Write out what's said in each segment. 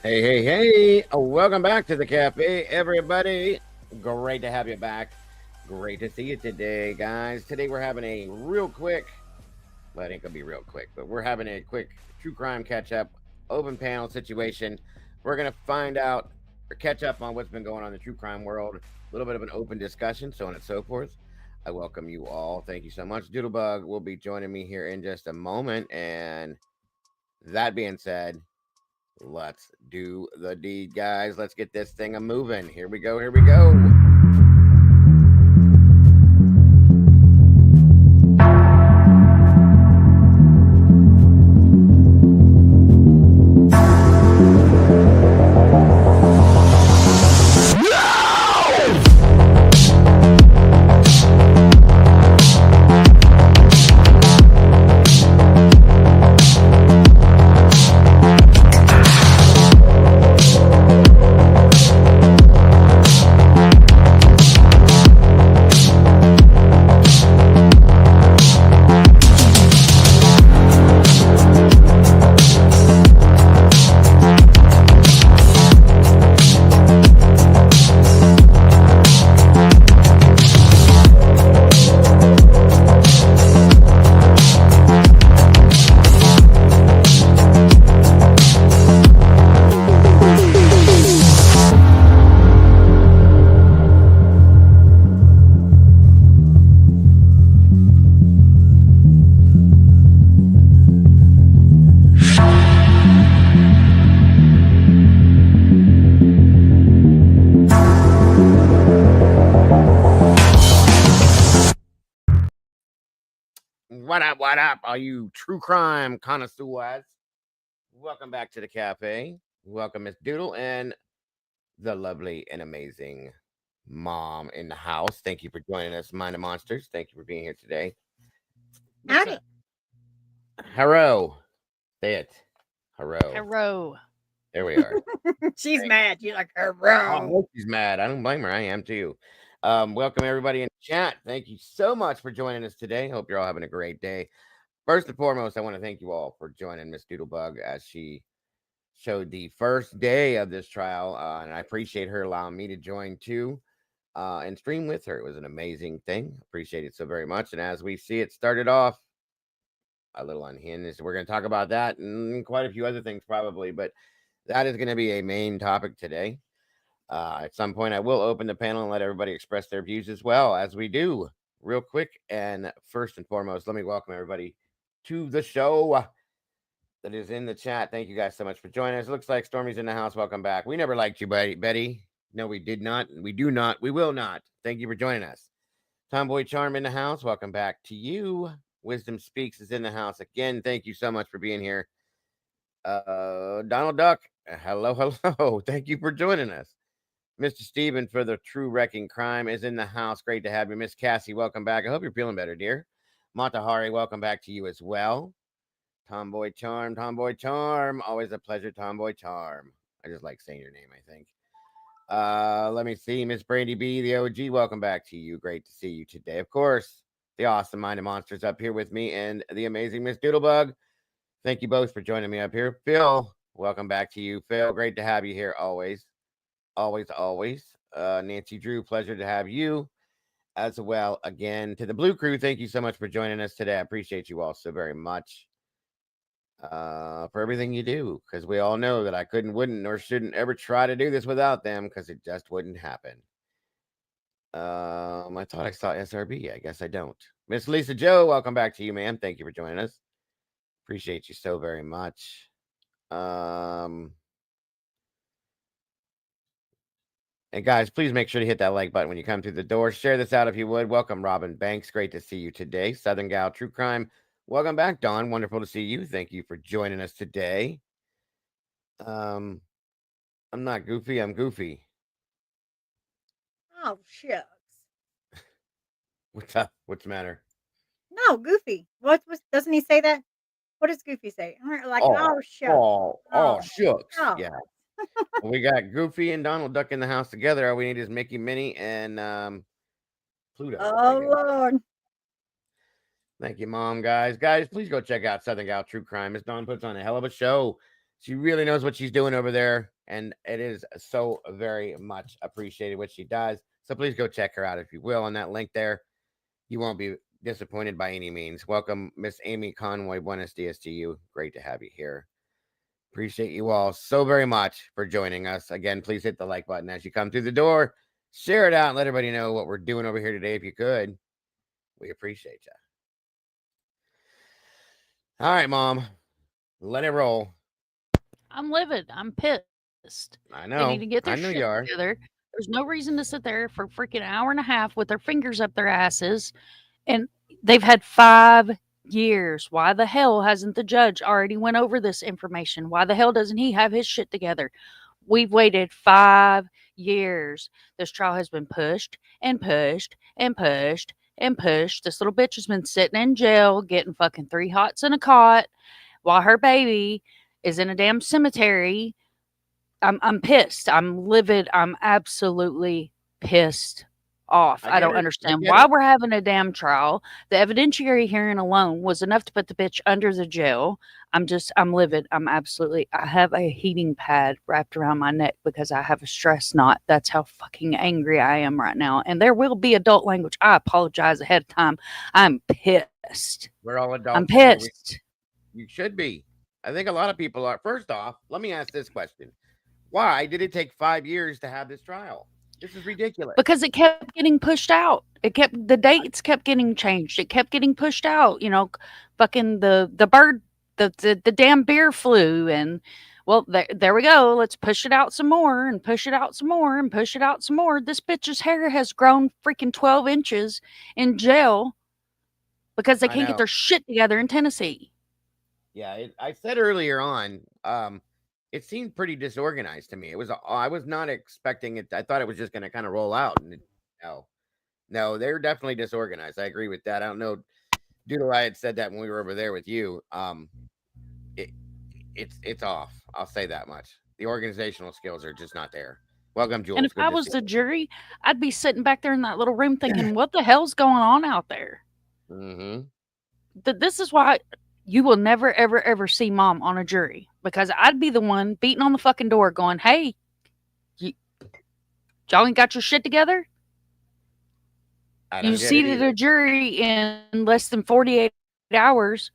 Hey, welcome back to the cafe, everybody. Great to have you back. Great to see you today, guys. Today we're having a real quick, well, it ain't gonna be real quick, but we're having a quick true crime catch up, open panel situation. We're gonna find out or catch up on what's been going on in the true crime world, a little bit of an open discussion, so on and so forth. I welcome you all. Thank you so much. Doodlebug will be joining me here in just a moment. And that being said, let's do the deed, guys. Let's get this thing a moving. Here we go. Here we go. What up? What up? Are you true crime connoisseurs? Welcome back to the cafe. Welcome, Miss Doodle, and the lovely and amazing mom in the house. Thank you for joining us, Mind of Monsters. Thank you for being here today. What's Howdy. up? Hello. Say it. Hello. Hello. There we are. She's Thank mad. She's like, Oh, I hurrah. hope she's mad. I don't blame her. I am too. Welcome everybody in the chat. Thank you so much for joining us today. Hope you're all having a great day. First and foremost, I want to thank you all for joining Miss Doodlebug as she showed the first day of this trial, and I appreciate her allowing me to join too and stream with her. It was an amazing thing. Appreciate it so very much. And as we see, it started off a little unhinged. We're going to talk about that and quite a few other things probably, but that is going to be a main topic today. At some point, I will open the panel and let everybody express their views as well as we do real quick. And first and foremost, let me welcome everybody to the show that is in the chat. Thank you guys so much for joining us. Looks like Stormy's in the house. Welcome back. We never liked you, Betty. No, we did not. We do not. We will not. Thank you for joining us. Tomboy Charm in the house. Welcome back to you. Wisdom Speaks is in the house again. Thank you so much for being here. Donald Duck. Hello. Thank you for joining us. Mr. Steven for the True Wrecking Crime is in the house. Great to have you. Miss Cassie, welcome back. I hope you're feeling better, dear. Matahari, welcome back to you as well. Tomboy Charm. Always a pleasure, Tomboy Charm. I just like saying your name, I think. Let me see. Miss Brandy B, the OG, welcome back to you. Great to see you today. Of course, the awesome Minded Monsters up here with me and the amazing Miss Doodlebug. Thank you both for joining me up here. Phil, welcome back to you. Phil, great to have you here always. Always. Nancy Drew, pleasure to have you as well. Again, to the Blue Crew, thank you so much for joining us today. I appreciate you all so very much for everything you do, because we all know that I couldn't, wouldn't, or shouldn't ever try to do this without them, because it just wouldn't happen. I thought I saw SRB. I guess I don't. Miss Lisa Joe, welcome back to you, ma'am. Thank you for joining us. Appreciate you so very much. And guys, please make sure to hit that like button when you come through the door. Share this out if you would. Welcome, Robin Banks. Great to see you today. Southern Gal True Crime. Welcome back, Dawn. Wonderful to see you. Thank you for joining us today. I'm not goofy. I'm goofy. Oh, shucks. What's up? What's the matter? No, Goofy. What was, doesn't he say that? What does Goofy say? Like, Oh, oh, shucks. shucks. Oh. Yeah. We got Goofy and Donald Duck in the house together. All we need is Mickey, Minnie, and Pluto, I Oh, guess. Lord. Thank you, Mom, guys. Guys, please go check out Southern Gal True Crime. Miss Dawn puts on a hell of a show. She really knows what she's doing over there, and it is so very much appreciated what she does. So please go check her out if you will on that link there. You won't be disappointed by any means. Welcome, Miss Amy Conway. Buenos dias to you. Great to have you here. Appreciate you all so very much for joining us. Again, please hit the like button as you come through the door. Share it out and let everybody know what we're doing over here today if you could. We appreciate you. All right, Mom. Let it roll. I'm livid. I'm pissed. They need to get their I shit know you are. together. There's no reason to sit there for freaking hour and a half with their fingers up their asses. And they've had 5 years. Why the hell hasn't the judge already went over this information? Why the hell doesn't he have his shit together? We've waited 5 years. This trial has been pushed and pushed and pushed and pushed. This little bitch has been sitting in jail getting fucking 3 hots in a cot while her baby is in a damn cemetery. I'm pissed. I'm livid. I'm absolutely pissed off. I I get don't it. I understand get why it. we're having a damn trial. The evidentiary hearing alone was enough to put the bitch under the jail. I'm livid. I have a heating pad wrapped around my neck because I have a stress knot. That's how fucking angry I am right now. And there will be adult language. I apologize ahead of time. I'm pissed. We're all I'm adults in here. pissed. You should be. I think a lot of people are. First off, let me ask this question. Why did it take 5 years to have this trial? This is ridiculous. Because it kept getting pushed out. The dates kept getting changed. It kept getting pushed out. Fucking the bird, the damn beer flu, and well, there we go. Let's push it out some more, and push it out some more, and push it out some more. This bitch's hair has grown freaking 12 inches in jail because they I can't get know. their shit together in Tennessee. Yeah, I said earlier on, it seemed pretty disorganized to me. It was. I was not expecting it. I thought it was just going to kind of roll out, and no, no, they're definitely disorganized. I agree with that. I don't know, Doodle. I had said that when we were over there with you. It, it's off. I'll say that much. The organizational skills are just not there. Welcome, And if Jules. I Good to was see the jury, I'd be sitting back there in that little room thinking, what the hell's going on out there? you. Mm-hmm. This is why you will never, ever, ever see mom on a jury because I'd be the one beating on the fucking door going, hey, y- y'all ain't got your shit together? I You don't get it seated either. a jury in less than 48 hours.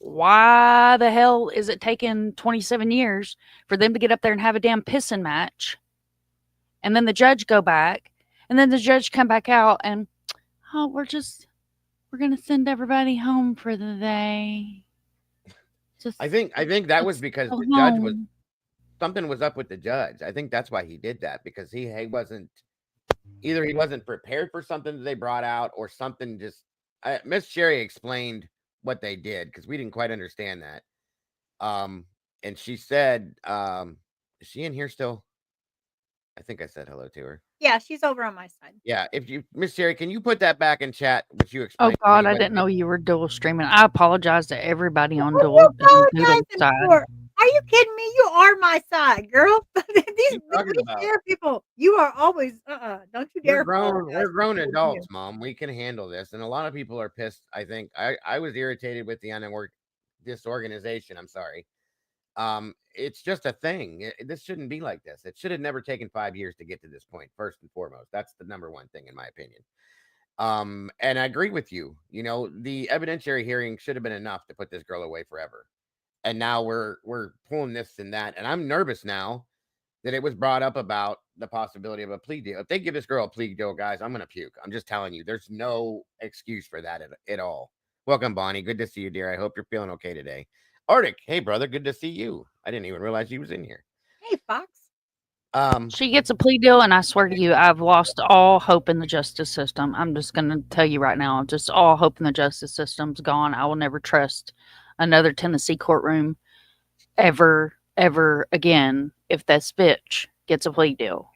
Why the hell is it taking 27 years for them to get up there and have a damn pissing match? And then the judge go back, and then the judge come back out and, oh, we're going to send everybody home for the day. Just I think that was let's because go the judge was home. something was up with the judge. I think that's why he did that because he wasn't either he wasn't prepared for something that they brought out or something just Miss Sherry explained what they did because we didn't quite understand that. Um and she said, is she in here still? I think I said hello to her. Yeah, she's over on my side. Yeah, if you Miss Sherry, can you put that back in chat what you Oh explained to me God, I what didn't they know you were dual streaming. I apologize to everybody What on are you Doodle's apologizing side. for? Are you kidding me? You are my side, girl. what are These you talking we about? share people. You are always don't you dare We're apologize to grown people again. adults, Mom. We can handle this. And a lot of people are pissed. I think I was irritated with the disorganization. I'm sorry. It's just a thing. This shouldn't be like this. It should have never taken 5 years to get to this point, first and foremost. That's the number one thing in my opinion. And I agree with you. The evidentiary hearing should have been enough to put this girl away forever. And now we're pulling this and that. And I'm nervous now that it was brought up about the possibility of a plea deal. If they give this girl a plea deal, guys, I'm gonna puke. I'm just telling you, there's no excuse for that at all. Welcome, Bonnie. Good to see you, dear. I hope you're feeling okay today. Arctic, hey brother, good to see you. I didn't even realize you was in here. Hey, Fox. Um, She gets a plea deal, and I swear to you, I've lost all hope in the justice system. I'm just going to tell you right now, just all hope in the justice system's gone. I will never trust another Tennessee courtroom ever again if this bitch gets a plea deal.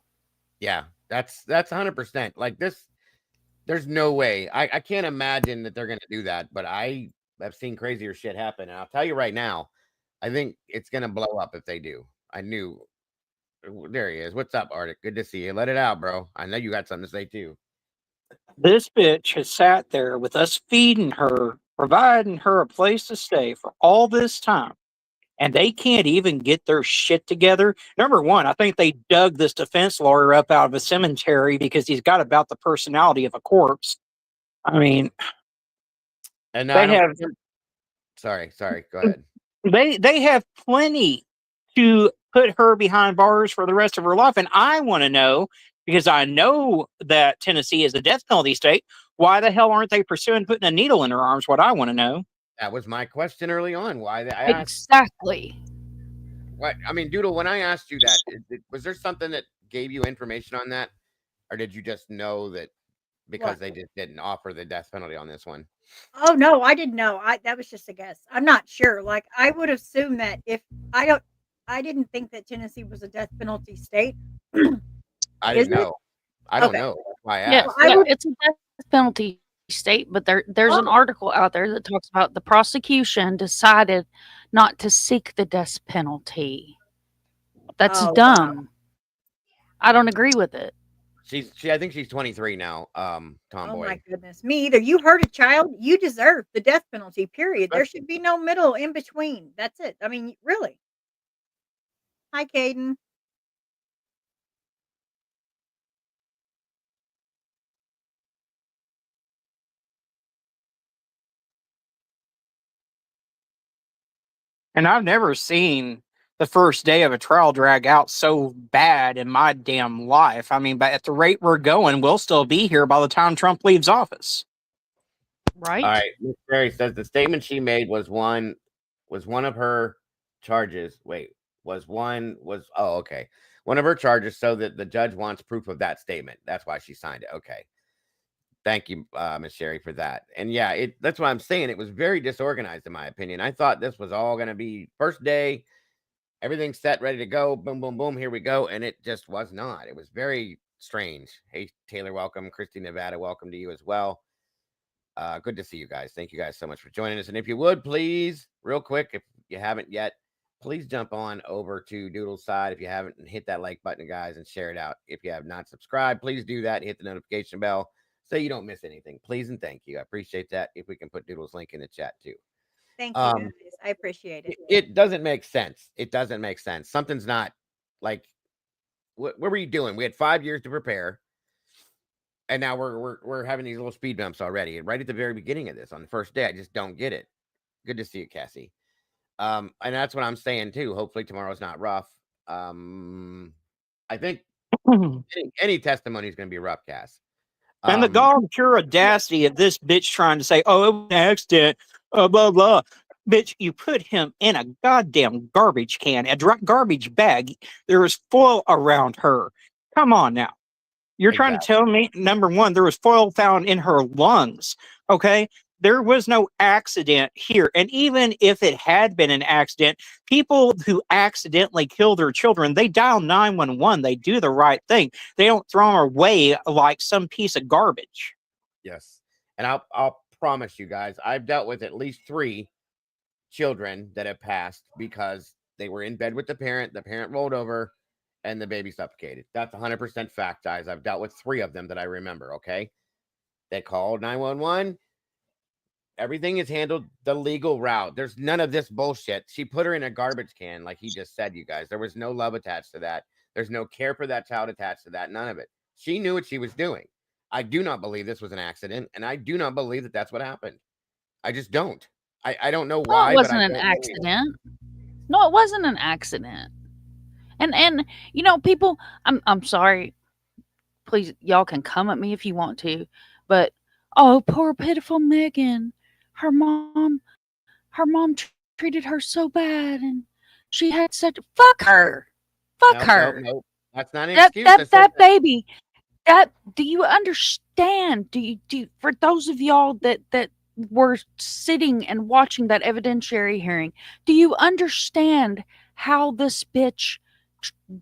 yeah, that's 100%. Like this, there's no way. I can't imagine that they're gonna do that, but I have seen crazier shit happen. And I'll tell you right now, I think it's gonna blow up if they do. I knew. There he is. What's up, Arctic? Good to see you. Let it out, bro. I know you got something to say too. This bitch has sat there with us feeding her, providing her a place to stay for all this time. and they can't even get their shit together. Number one, I think they dug this defense lawyer up out of a cemetery because he's got about the personality of a corpse. I mean, And I they don't. have Sorry. Go ahead. they have plenty to put her behind bars for the rest of her life. And I want to know, because I know that Tennessee is a death penalty state, why the hell aren't they pursuing putting a needle in her arms? What I want to know. That was my question early on. Why I asked. Exactly. What I mean, Doodle. When I asked you that, was there something that gave you information on that, or did you just know that because What? they just didn't offer the death penalty on this one? Oh no, I didn't know. That was just a guess. I'm not sure. Like I would assume that if I didn't think that Tennessee was a death penalty state. I Is didn't it? know. I don't Okay. know. That's why I Yeah, asked. I would. it's a death penalty state, but there's an Oh, article out there that talks about the prosecution decided not to seek the death penalty. That's oh wow. dumb. I don't agree with it. I think she's 23 now. Oh my Tomboy. goodness. Me either. You hurt a child, you deserve the death penalty. Period. There should be no middle in between. That's it. I mean, really. Hi, Caden. And I've never seen the first day of a trial drag out so bad in my damn life. I mean, but at the rate we're going, we'll still be here by the time Trump leaves office. Right? All right. Miss Berry says the statement she made was one of her charges. Wait, was okay. One of her charges, so that the judge wants proof of that statement. That's why she signed it. Okay. Thank you, Miss Sherry, for that. And yeah, that's what I'm saying. It was very disorganized, in my opinion. I thought this was all going to be first day, everything's set, ready to go. Boom, boom, boom. Here we go. And it just was not. It was very strange. Hey, Taylor, welcome. Christy, Nevada, welcome to you as well. Good to see you guys. Thank you guys so much for joining us. And if you would, please, real quick, if you haven't yet, please jump on over to Doodle's side if you haven't, and hit that like button, guys, and share it out. If you have not subscribed, please do that. Hit the notification bell so you don't miss anything. Please and thank you. I appreciate that. If we can put Doodle's link in the chat too. Thank you, guys. I appreciate it. It doesn't make sense. It doesn't make sense. Something's not like. What were you doing? We had 5 years to prepare. And now we're having these little speed bumps already. And right at the very beginning of this, on the first day, I just don't get it. Good to see you, Cassie. And that's what I'm saying too. Hopefully tomorrow's not rough. I think any testimony is going to be rough, Cass. And the gall pure audacity of this bitch trying to say, "Oh, it was an accident," blah blah. Bitch, you put him in a goddamn garbage can, a garbage bag. There is foil around her. Come on now. You're trying to tell me, number one, there was foil found in her lungs. Okay. There was no accident here. And even if it had been an accident, people who accidentally kill their children, they dial 911. They do the right thing. They don't throw them away like some piece of garbage. Yes. And I'll promise you guys, I've dealt with at least 3 children that have passed because they were in bed with the parent rolled over, and the baby suffocated. That's 100% fact, guys. I've dealt with 3 of them that I remember, okay? They called 911. Everything is handled the legal route. There's none of this bullshit. She put her in a garbage can, like he just said, you guys. There was no love attached to that. There's no care for that child attached to that. None of it. She knew what she was doing. I do not believe this was an accident, and I do not believe that that's what happened. I just don't. I don't know why. No, it wasn't but an accident. No, it wasn't an accident. And you know, people, I'm sorry. Please, y'all can come at me if you want to, but oh, poor pitiful Megan. Her mom treated her so bad, and she had such fuck her. Fuck her. No. That's not an excuse. That baby. Do you understand? Do you for those of y'all that were sitting and watching that evidentiary hearing, do you understand how this bitch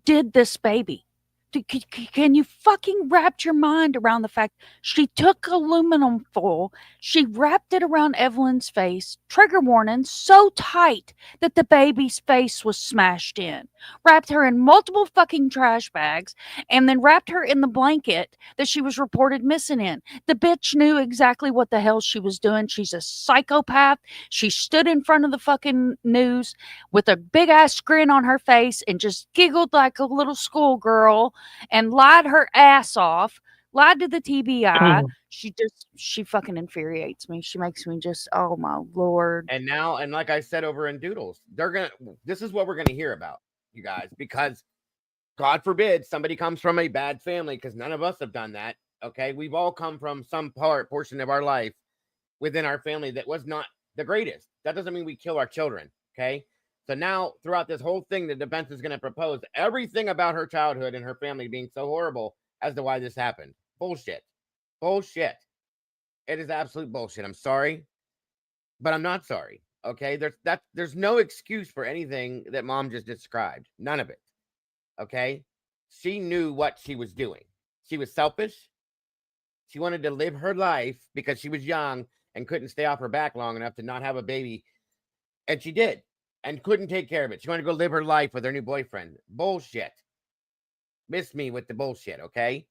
did this baby? Can you fucking wrap your mind around the fact she took aluminum foil, she wrapped it around Evelyn's face, trigger warning, so tight that the baby's face was smashed in, wrapped her in multiple fucking trash bags, and then wrapped her in the blanket that she was reported missing in. The bitch knew exactly what the hell she was doing. She's a psychopath. She stood in front of the fucking news with a big ass grin on her face and just giggled like a little schoolgirl and lied her ass off, lied to the TBI. She fucking infuriates me. She makes me just, oh my Lord. And now, and like I said over in Doodles, this is what we're gonna hear about, you guys, because God forbid somebody comes from a bad family, because none of us have done that. Okay, we've all come from some portion of our life within our family that was not the greatest. That doesn't mean we kill our children. Okay, so now throughout this whole thing, the defense is going to propose everything about her childhood and her family being so horrible as to why this happened. Bullshit. Bullshit. It is absolute bullshit. I'm sorry, but I'm not sorry. Okay, there's no excuse for anything that mom just described. None of it. Okay, she knew what she was doing. She was selfish. She wanted to live her life because she was young and couldn't stay off her back long enough to not have a baby. And she did, and couldn't take care of it. She wanted to go live her life with her new boyfriend. Bullshit. Miss me with the bullshit, okay?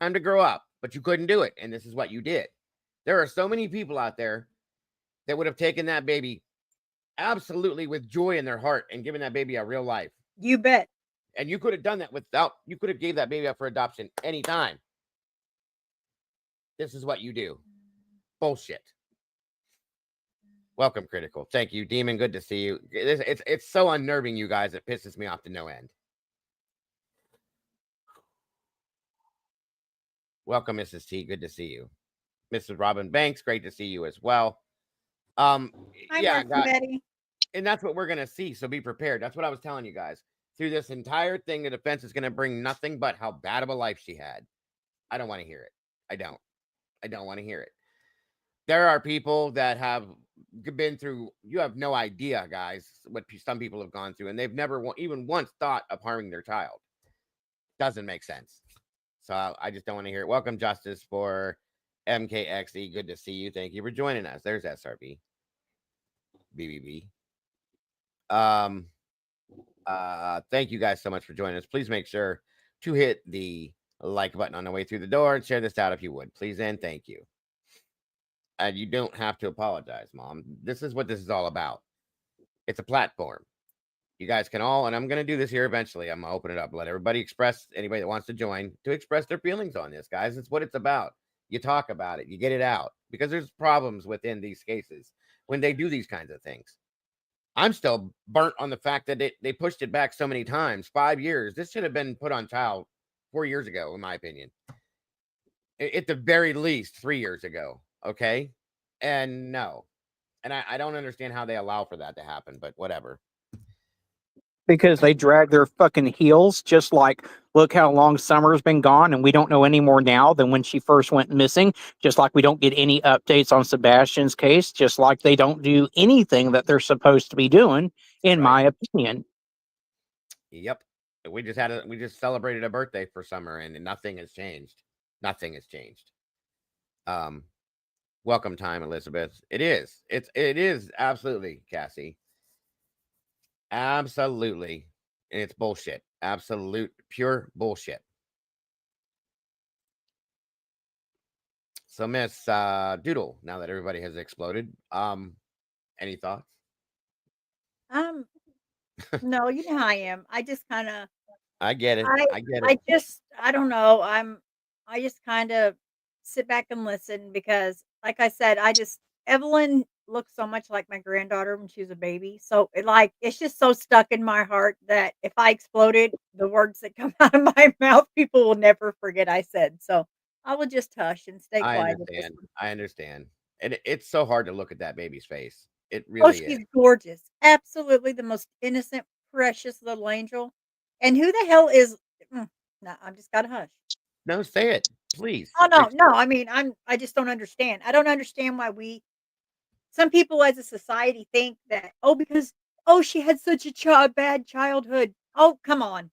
Time to grow up, but you couldn't do it, and this is what you did. There are so many people out there that would have taken that baby absolutely with joy in their heart and given that baby a real life. You bet. And you could have done that you could have gave that baby up for adoption anytime. This is what you do. Bullshit. Welcome, Critical. Thank you, Demon. Good to see you. It's so unnerving, you guys. It pisses me off to no end. Welcome, Mrs. T. Good to see you. Mrs. Robin Banks, great to see you as well. Hi, yeah, Betty. And that's what we're going to see, so be prepared. That's what I was telling you guys. Through this entire thing, the defense is going to bring nothing but how bad of a life she had. I don't want to hear it. I don't want to hear it. There are people that have been through, you have no idea, guys, what some people have gone through, and they've never even once thought of harming their child. Doesn't make sense. So I just don't want to hear it. Welcome, Justice, for MKXE. Good to see you. Thank you for joining us. There's SRB. BBB. Thank you guys so much for joining us. Please make sure to hit the like button on the way through the door and share this out if you would, please, and thank you. And you don't have to apologize, Mom. This is what this is all about. It's a platform. You guys can all, and I'm going to do this here eventually. I'm going to open it up, let everybody express, anybody that wants to join, to express their feelings on this, guys. It's what it's about. You talk about it, you get it out, because there's problems within these cases when they do these kinds of things. I'm still burnt on the fact that they pushed it back so many times. 5 years. This should have been put on trial 4 years ago, in my opinion. At the very least, 3 years ago. Okay. And no. And I don't understand how they allow for that to happen, but whatever. Because they drag their fucking heels, just like, look how long Summer's been gone, and we don't know any more now than when she first went missing, just like we don't get any updates on Sebastian's case, just like they don't do anything that they're supposed to be doing, in my opinion. Yep. We just celebrated a birthday for Summer, and nothing has changed. Nothing has changed. Welcome time, Elizabeth. It is absolutely, Cassie. Absolutely. And it's bullshit. Absolute pure bullshit. So Miss Doodle, now that everybody has exploded, any thoughts? No, you know how I am. I just kind of, I get it. I get it. I don't know. I just kind of sit back and listen because, like I said, Evelyn looks so much like my granddaughter when she was a baby. So it's just so stuck in my heart that if I exploded, the words that come out of my mouth, people will never forget I said. So I will just hush and stay quiet. I understand. And it's so hard to look at that baby's face. It Oh, really she's is. gorgeous. Absolutely the most innocent, precious little angel. And who the hell is no, I'm just gotta hush. No, say it, please. Oh no. I mean, I just don't understand. I don't understand why some people as a society think that, because she had such a bad childhood. Oh, come on.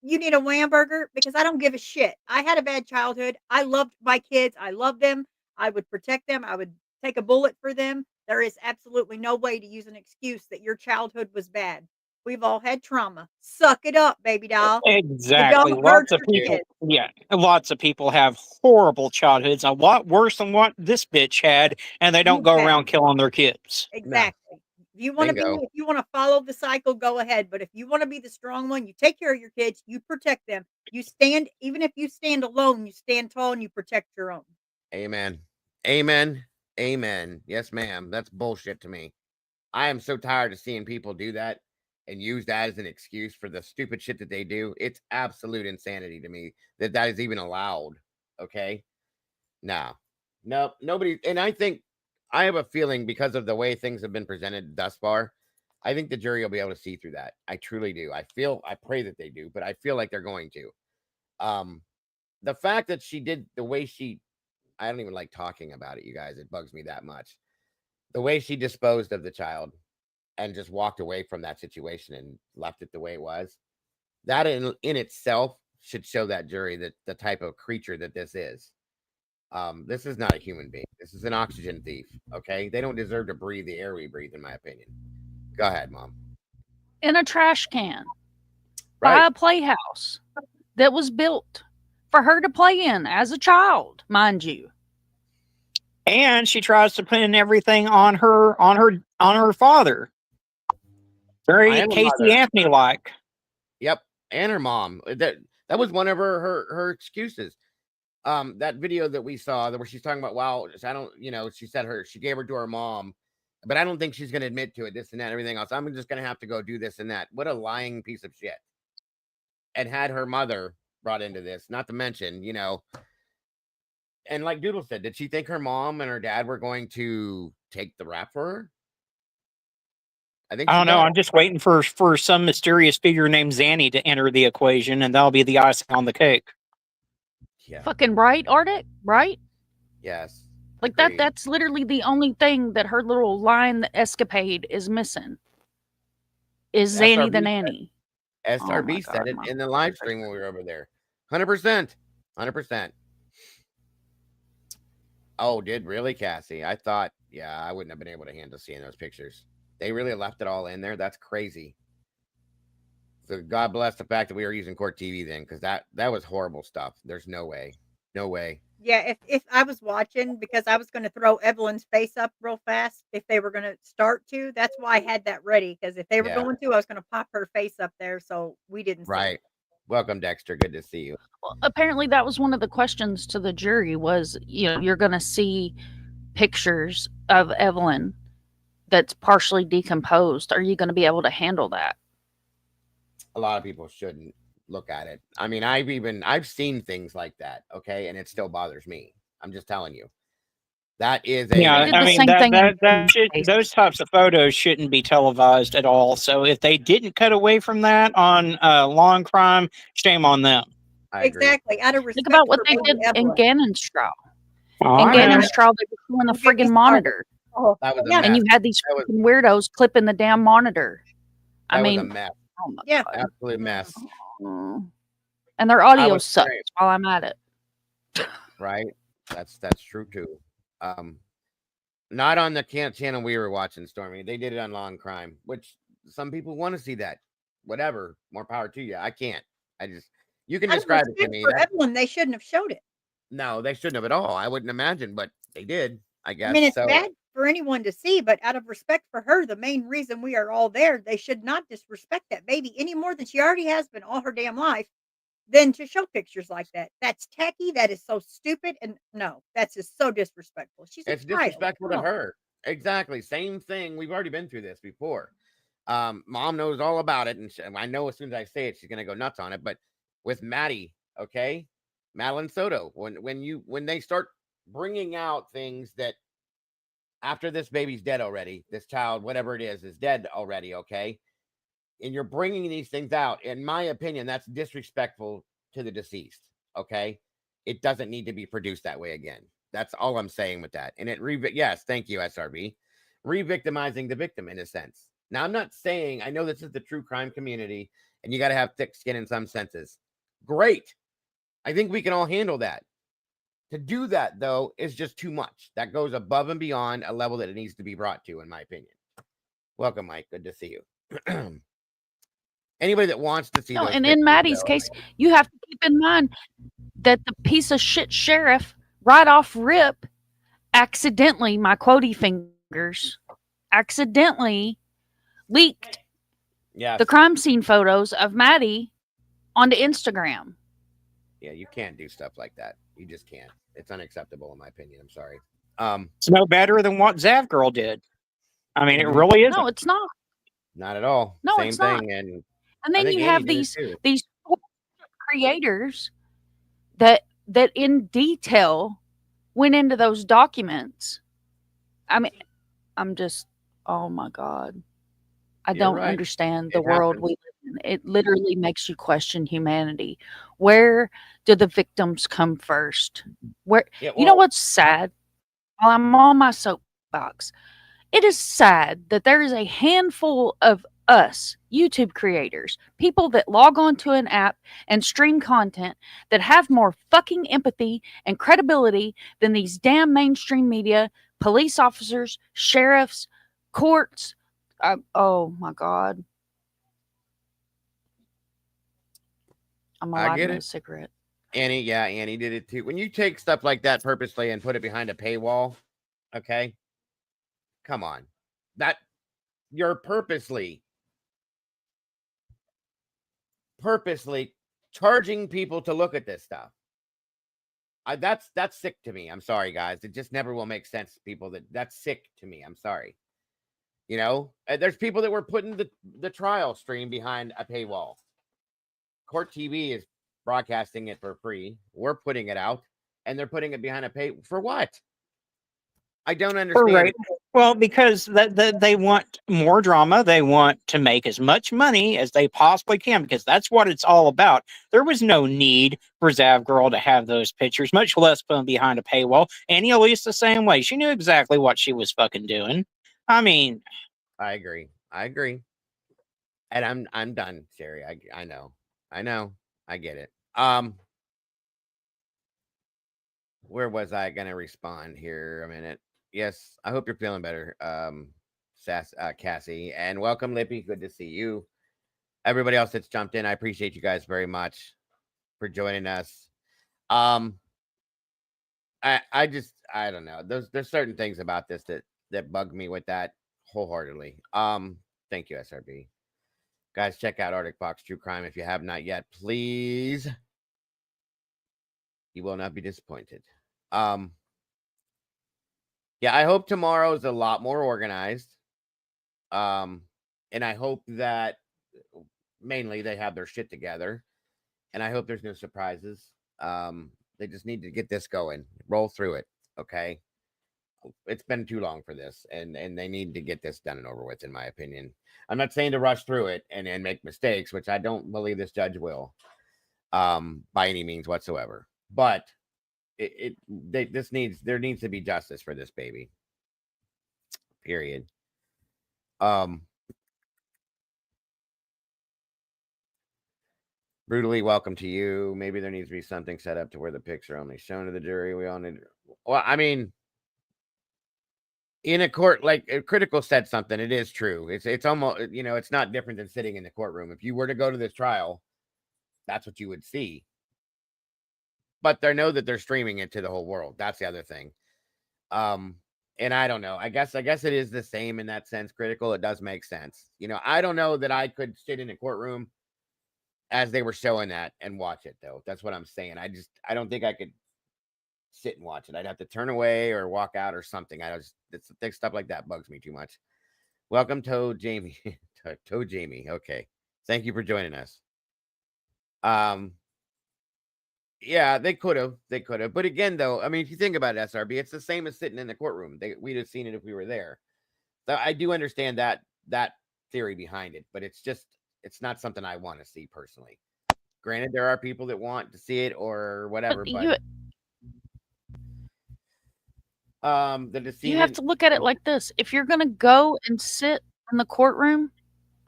you need a Whamburger because I don't give a shit. I had a bad childhood. I loved my kids. I loved them. I would protect them. I would take a bullet for them. There is absolutely no way to use an excuse that your childhood was bad. We've all had trauma. Suck it up, baby doll. You Exactly. don't hurt Lots of your people, kids. yeah, lots of people have horrible childhoods, a lot worse than what this bitch had, and they don't You go bet. around killing their kids. No, Exactly. If you want to be, bingo. if you want to follow the cycle, go ahead. But if you want to be the strong one, you take care of your kids, you protect them. You stand, even if you stand alone, you stand tall and you protect your own. Amen. Amen. Amen. Yes, ma'am. That's bullshit to me. I am so tired of seeing people do that and use that as an excuse for the stupid shit that they do. It's absolute insanity to me that that is even allowed. Okay. No, no, nobody. And I think I have a feeling because of the way things have been presented thus far, I think the jury will be able to see through that. I truly do. I pray that they do, but I feel like they're going to. Um, the fact that she did the way I don't even like talking about it, you guys. It bugs me that much. The way she disposed of the child and just walked away from that situation and left it the way it was. That in itself should show that jury that the type of creature that this is. This is not a human being. This is an oxygen thief. Okay, they don't deserve to breathe the air we breathe, in my opinion. Go ahead, Mom. In a trash can by Right? a playhouse that was built for her to play in as a child, mind you. And she tries to pin everything on her father. Very And her Casey mother. Anthony like. Yep, and her mom. That was one of her excuses. That video that we saw where she's talking about, wow, I don't, she said she gave her to her mom, but I don't think she's going to admit to it, this and that, and everything else. I'm just going to have to go do this and that. What a lying piece of shit. And had her mother brought into this, not to mention, and like Doodle said, did she think her mom and her dad were going to take the rap for her? I think I she don't know. does. I'm just waiting for some mysterious figure named Zanny to enter the equation, and that'll be the icing on the cake. Yeah. Fucking right, Arctic, right? Yes. Like Agreed. that's literally the only thing that her little line escapade is missing. Is Zanny the nanny. SRB said it in the live stream when we were over there. 100%. 100%. Oh, did really, Cassie? I thought, yeah, I wouldn't have been able to handle seeing those pictures. They really left it all in there. That's crazy. So God bless the fact that we were using court TV then, because that was horrible stuff. There's no way. No way. Yeah, if I was watching, because I was going to throw Evelyn's face up real fast if they were going to start to. That's why I had that ready, because if they were Yeah. going to, I was going to pop her face up there so we didn't see Right. it. Welcome, Dexter. Good to see you. Well, apparently that was one of the questions to the jury was, you're going to see pictures of Evelyn that's partially decomposed. Are you going to be able to handle that? A lot of people shouldn't look at it. I mean, I've seen things like that, okay, and it still bothers me. I'm just telling you. That is a Yeah, did I the mean same thing in those types of photos shouldn't be televised at all. So if they didn't cut away from that on Law and Crime, shame on them. I agree. Exactly. Out of respect Think about what for they baby did in Evelyn. Gannon's trial. All In right. Gannon's trial, they were showing a Don't get me friggin' started. monitor. Oh, That was a yeah. mess. And you had these That was- freaking weirdos clipping the damn monitor. That I was a mean, mess. oh my Yeah. God. Absolute mess. And their audio was sucks great. while I'm at it. Right? That's true too. Not on the channel we were watching, Stormy. They did it on Law and Crime, which some people want to see that. Whatever. More power to you. I can't. You can Out of describe it to respect me. for Evelyn, they shouldn't have showed it. No, they shouldn't have at all. I wouldn't imagine, but they did, I guess. I mean, it's so. bad for anyone to see, but out of respect for her, the main reason we are all there, they should not disrespect that baby any more than she already has been all her damn life, than to show pictures like that. That's tacky. That is so stupid. And no, that's just so disrespectful. She's a It's child. disrespectful to Come on. her. Exactly. Same thing. We've already been through this before. Mom knows all about it, and I know as soon as I say it, she's gonna go nuts on it. But with Maddie, okay, Madeline Soto, when they start bringing out things that after this baby's dead already, this child, whatever it is dead already, okay, and you're bringing these things out, in my opinion, that's disrespectful to the deceased. Okay, it doesn't need to be produced that way again. That's all I'm saying with that. And yes, thank you, SRB, re-victimizing the victim in a sense. Now, I'm not saying, I know this is the true crime community and you got to have thick skin in some senses. Great. I think we can all handle that. To do that, though, is just too much. That goes above and beyond a level that it needs to be brought to, in my opinion. Welcome, Mike. Good to see you. Anybody that wants to see No, those and pictures, in Maddie's though, case, you have to keep in mind that the piece of shit sheriff, right off rip, accidentally, my quotey fingers, accidentally leaked yes, the crime scene photos of Maddie onto Instagram. yeah, you can't do stuff like that. You just can't. It's unacceptable, in my opinion. I'm sorry. It's no better than what Zav Girl did. I mean, it Mhm. really isn't. No, it's not. Not at all. No, Same it's not. thing. And And I then think you Annie have did it too. these creators that in detail went into those documents. I mean, I'm just, oh my God. I You're don't right. understand the It world happens. we live in. It literally makes you question humanity. Where do the victims come first? Where Yeah, you know well, what's sad? While I'm on my soapbox, it is sad that there is a handful of us YouTube creators, people that log on to an app and stream content that have more fucking empathy and credibility than these damn mainstream media, police officers, sheriffs, courts. Oh my God. I'm I lighting get a it. cigarette. Annie, yeah, Annie did it too. When you take stuff like that purposely and put it behind a paywall, okay, come on, that you're purposely charging people to look at this stuff. That's sick to me. I'm sorry, guys. It just never will make sense to people. That's sick to me. I'm sorry. You know, there's people that were putting the trial stream behind a paywall. Court TV is broadcasting it for free. We're putting it out, and they're putting it behind a pay for what? I don't understand. Right. Well, because they want more drama. They want to make as much money as they possibly can because that's what it's all about. There was no need for Zav Girl to have those pictures, much less put them behind a paywall. Annie Elise the same way. She knew exactly what she was fucking doing. I mean, I agree. I agree. And I'm done, Sherry. I know. I know. I get it. Where was I gonna respond here? A minute. Yes, I hope you're feeling better, Cassie, and welcome, Lippy. Good to see you. Everybody else that's jumped in, I appreciate you guys very much for joining us. I just I don't know. There's certain things about this that bug me with that wholeheartedly. Thank you, SRB. Guys, check out Arctic Fox True Crime if you have not yet. Please. You will not be disappointed. Yeah, I hope tomorrow is a lot more organized. And I hope that mainly they have their shit together. And I hope there's no surprises. They just need to get this going. Roll through it. Okay. It's been too long for this, and they need to get this done and over with, in my opinion. I'm not saying to rush through it and make mistakes, which I don't believe this judge will, by any means whatsoever. But there needs to be justice for this baby. Period. Brutally welcome to you. Maybe there needs to be something set up to where the pics are only shown to the jury. We all need. Well, I mean, in a court, like Critical said something. It is true. It's almost, it's not different than sitting in the courtroom. If you were to go to this trial, that's what you would see. But they know that they're streaming it to the whole world. That's the other thing. And I don't know. I guess it is the same in that sense. Critical. It does make sense. I don't know that I could sit in a courtroom as they were showing that and watch it, though. That's what I'm saying. I don't think I could sit and watch it. I'd have to turn away or walk out or something. It's stuff like that bugs me too much. Welcome, Toad Jamie. Toad Jamie. Okay. Thank you for joining us. Yeah, they could have. But again, though, I mean, if you think about it, SRB, it's the same as sitting in the courtroom. We'd have seen it if we were there. So I do understand that theory behind it, but it's not something I want to see personally. Granted, there are people that want to see it or whatever, but the decedent, you have to look at it like this. If you're going to go and sit in the courtroom,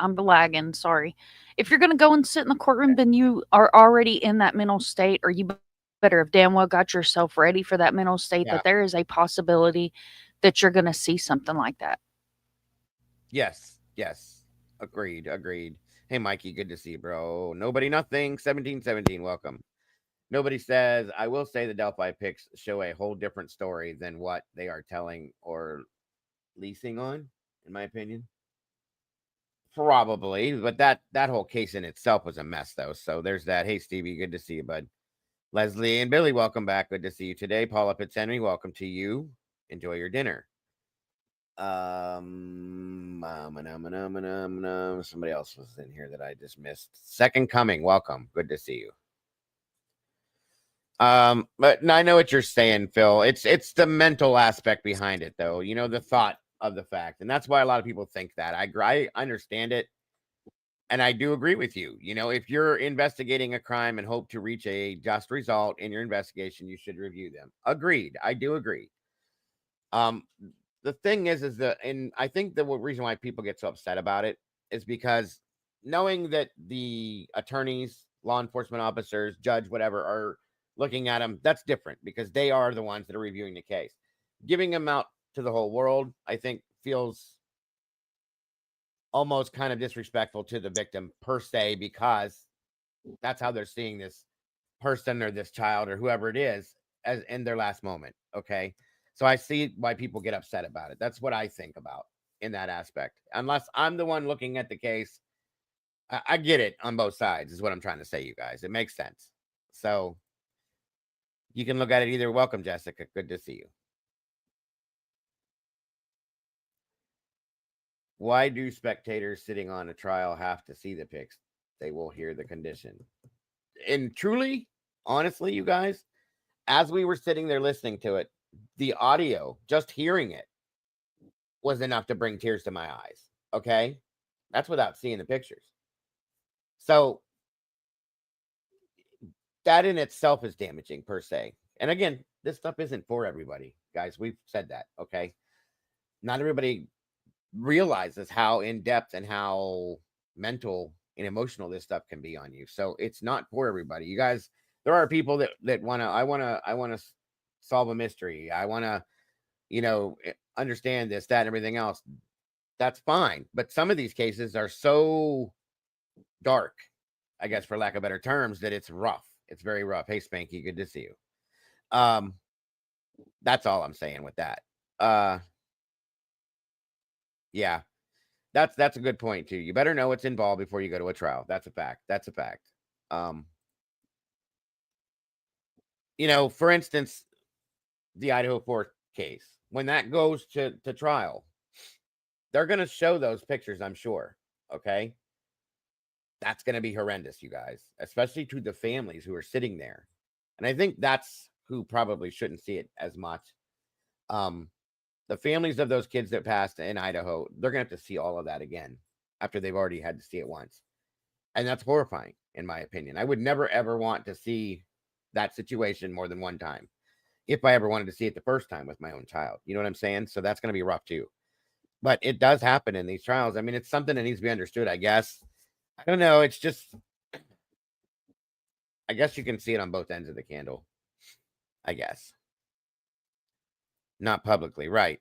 I'm lagging, sorry. If you're gonna go and sit in the courtroom, then you are already in that mental state, or you better have damn well got yourself ready for that mental state Yeah. that there is a possibility that you're gonna see something like that. Yes. Yes. Agreed. Agreed. Hey, Mikey, good to see you, bro. Nobody, nothing. 1717, welcome. Nobody says, I will say the Delphi picks show a whole different story than what they are telling or leasing on, in my opinion. Probably, but that whole case in itself was a mess, though. So there's that. Hey, Stevie, good to see you, bud. Leslie and Billy, welcome back. Good to see you today. Paula Fitzhenry, welcome to you. Enjoy your dinner. Somebody else was in here that I just missed. Second Coming, welcome. Good to see you. But I know what you're saying, Phil. It's the mental aspect behind it, though. You know, the thought of the fact, and that's why a lot of people think that. I understand it, and I do agree with you. You know, if you're investigating a crime and hope to reach a just result in your investigation, you should review them. Agreed. I do agree. Um, the thing is that, and I think the reason why people get so upset about it is because knowing that the attorneys, law enforcement officers, judge, whatever, are looking at them, that's different because they are the ones that are reviewing the case. Giving them out to the whole world, I think, feels almost kind of disrespectful to the victim per se, because that's how they're seeing this person or this child or whoever it is as in their last moment. Okay. So I see why people get upset about it. That's what I think about in that aspect. Unless I'm the one looking at the case, I get it on both sides, is what I'm trying to say, you guys. It makes sense. So you can look at it either. Welcome, Jessica. Good to see you. Why do spectators sitting on a trial have to see the pics? They will hear the condition. And truly, honestly, you guys, as we were sitting there listening to it, the audio, just hearing it, was enough to bring tears to my eyes. Okay. That's without seeing the pictures. So that in itself is damaging per se. And again, this stuff isn't for everybody, guys. We've said that. Okay. Not everybody realizes how in depth and how mental and emotional this stuff can be on you. So it's not for everybody. You guys, there are people that want to solve a mystery. I want to, understand this, that, and everything else. That's fine. But some of these cases are so dark, I guess, for lack of better terms, that it's rough. It's very rough. Hey, Spanky, good to see you. That's all I'm saying with that. Yeah, that's a good point too. You better know what's involved before you go to a trial. That's a fact. That's a fact. For instance, the Idaho 4 case, when that goes to trial, they're going to show those pictures, I'm sure. Okay. That's going to be horrendous, you guys, especially to the families who are sitting there. And I think that's who probably shouldn't see it as much. The families of those kids that passed in Idaho, they're going to have to see all of that again after they've already had to see it once. And that's horrifying, in my opinion. I would never, ever want to see that situation more than one time, if I ever wanted to see it the first time with my own child. You know what I'm saying? So that's going to be rough too. But it does happen in these trials. I mean, it's something that needs to be understood, I guess. I don't know. It's just, I guess you can see it on both ends of the candle. I guess. Not publicly, right.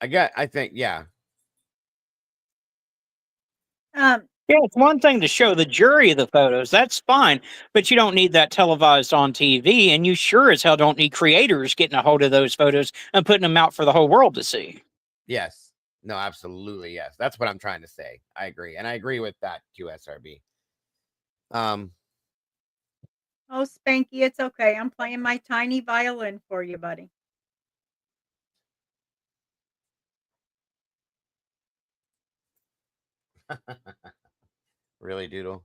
I think, yeah. Yeah, it's one thing to show the jury the photos. That's fine. But you don't need that televised on TV. And you sure as hell don't need creators getting a hold of those photos and putting them out for the whole world to see. Yes. No, absolutely. Yes. That's what I'm trying to say. I agree. And I agree with that too, SRB. Oh, Spanky, it's okay. I'm playing my tiny violin for you, buddy. Really, Doodle?